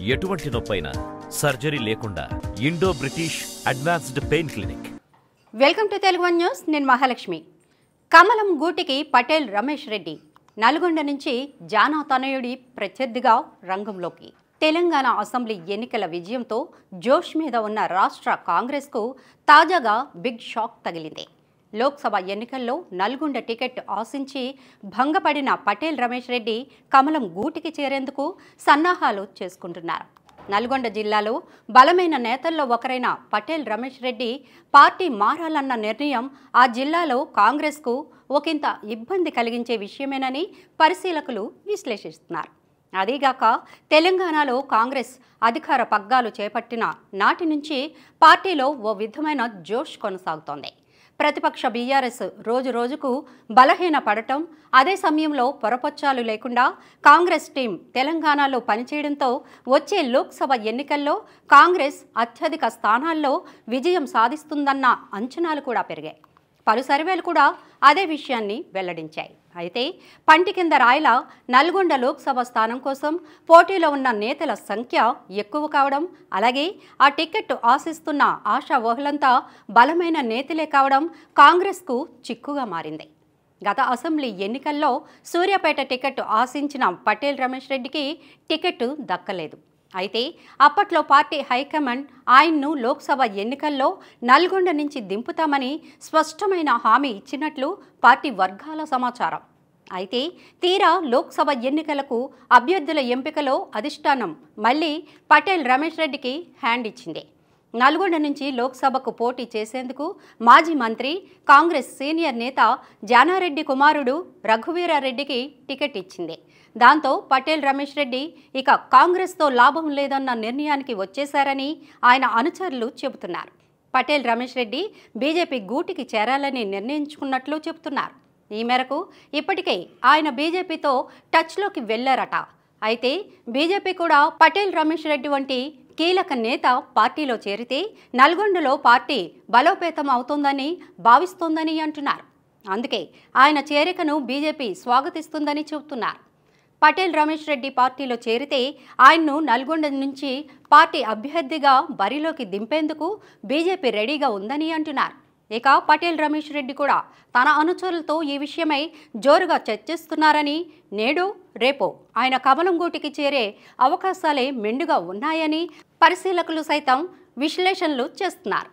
ఎటువంటి నొప్పైనా సర్జరీ లేకుండా Indo British advanced pain clinic. Welcome to Telugu one news. నేను మహాలక్ష్మి. కమలం గూటికి పటేల్ రమేష్ రెడ్డి నల్గొండ నుంచి జానా తనయుడి ప్రత్యర్థిగా రంగంలోకి. తెలంగాణ అసెంబ్లీ ఎన్నికల విజయంతో జోష్ మీద ఉన్న రాష్ట్ర కాంగ్రెస్కు తాజాగా బిగ్ షాక్ తగిలింది. లోక్సభ ఎన్నికల్లో నల్గొండ టికెట్ ఆశించి భంగపడిన పటేల్ రమేష్ రెడ్డి కమలం గూటికి చేరేందుకు సన్నాహాలు చేసుకుంటున్నారు. నల్గొండ జిల్లాలో బలమైన నేతల్లో ఒకరైన పటేల్ రమేష్ రెడ్డి పార్టీ మారాలన్న నిర్ణయం ఆ జిల్లాలో కాంగ్రెస్కు ఒకంత ఇబ్బంది కలిగించే విషయమేనని పరిశీలకులు విశ్లేషిస్తున్నారు. అదీగాక తెలంగాణలో కాంగ్రెస్ అధికార పగ్గాలు చేపట్టిన నాటి నుంచి పార్టీలో ఓ విధమైన జోష్ కొనసాగుతోంది. ప్రతిపక్ష బీఆర్ఎస్ రోజు రోజుకు బలహీన పడటం, అదే సమయంలో పొరపచ్చాలు లేకుండా కాంగ్రెస్ టీం తెలంగాణలో పనిచేయడంతో వచ్చే లోక్సభ ఎన్నికల్లో కాంగ్రెస్ అత్యధిక స్థానాల్లో విజయం సాధిస్తుందన్న అంచనాలు కూడా పెరిగాయి. పలు సర్వేలు కూడా అదే విషయాన్ని వెల్లడించాయి. అయితే పంటి కింద రాయిలా నల్గొండ లోక్సభ స్థానం కోసం పోటీలో ఉన్న నేతల సంఖ్య ఎక్కువ కావడం, అలాగే ఆ టికెట్ ఆశిస్తున్న ఆశావహులంతా బలమైన నేతలే కావడం కాంగ్రెస్కు చిక్కుగా మారింది. గత అసెంబ్లీ ఎన్నికల్లో సూర్యాపేట టికెట్ ఆశించిన పటేల్ రమేష్ రెడ్డికి టికెట్ దక్కలేదు. అయితే అప్పట్లో పార్టీ హైకమాండ్ ఆయన్ను లోక్సభ ఎన్నికల్లో నల్గొండ నుంచి దింపుతామని స్పష్టమైన హామీ ఇచ్చినట్లు పార్టీ వర్గాల సమాచారం. అయితే తీరా లోక్సభ ఎన్నికలకు అభ్యర్థుల ఎంపికలో అధిష్టానం మళ్ళీ పటేల్ రమేష్ రెడ్డికి హ్యాండ్ ఇచ్చింది. నల్గొండ నుంచి లోక్సభకు పోటీ చేసేందుకు మాజీ మంత్రి, కాంగ్రెస్ సీనియర్ నేత జానారెడ్డి కుమారుడు రఘువీరారెడ్డికి టికెట్ ఇచ్చింది. దాంతో పటేల్ రమేష్ రెడ్డి ఇక కాంగ్రెస్తో లాభం లేదన్న నిర్ణయానికి వచ్చేశారని ఆయన అనుచరులు చెబుతున్నారు. పటేల్ రమేష్ రెడ్డి బీజేపీ గూటికి చేరాలని నిర్ణయించుకున్నట్లు చెబుతున్నారు. ఈ మేరకు ఇప్పటికే ఆయన బీజేపీతో టచ్లోకి వెళ్లారట. అయితే బీజేపీ కూడా పటేల్ రమేష్ రెడ్డి వంటి కీలక నేత పార్టీలో చేరితే నల్గొండలో పార్టీ బలోపేతం అవుతోందని భావిస్తోందని అంటున్నారు. అందుకే ఆయన చేరికను బీజేపీ స్వాగతిస్తుందని చెబుతున్నారు. పటేల్ రమేష్ రెడ్డి పార్టీలో చేరితే ఆయన్ను నల్గొండ నుంచి పార్టీ అభ్యర్థిగా బరిలోకి దింపేందుకు బీజేపీ రెడీగా ఉందని అంటున్నారు. ఇక పటేల్ రమేష్ రెడ్డి కూడా తన అనుచరులతో ఈ విషయమై జోరుగా చర్చిస్తున్నారని, నేడు రేపో ఆయన కమలం గూటికి చేరే అవకాశాలే మెండుగా ఉన్నాయని పరిశీలకులు సైతం విశ్లేషణలు చేస్తున్నారు.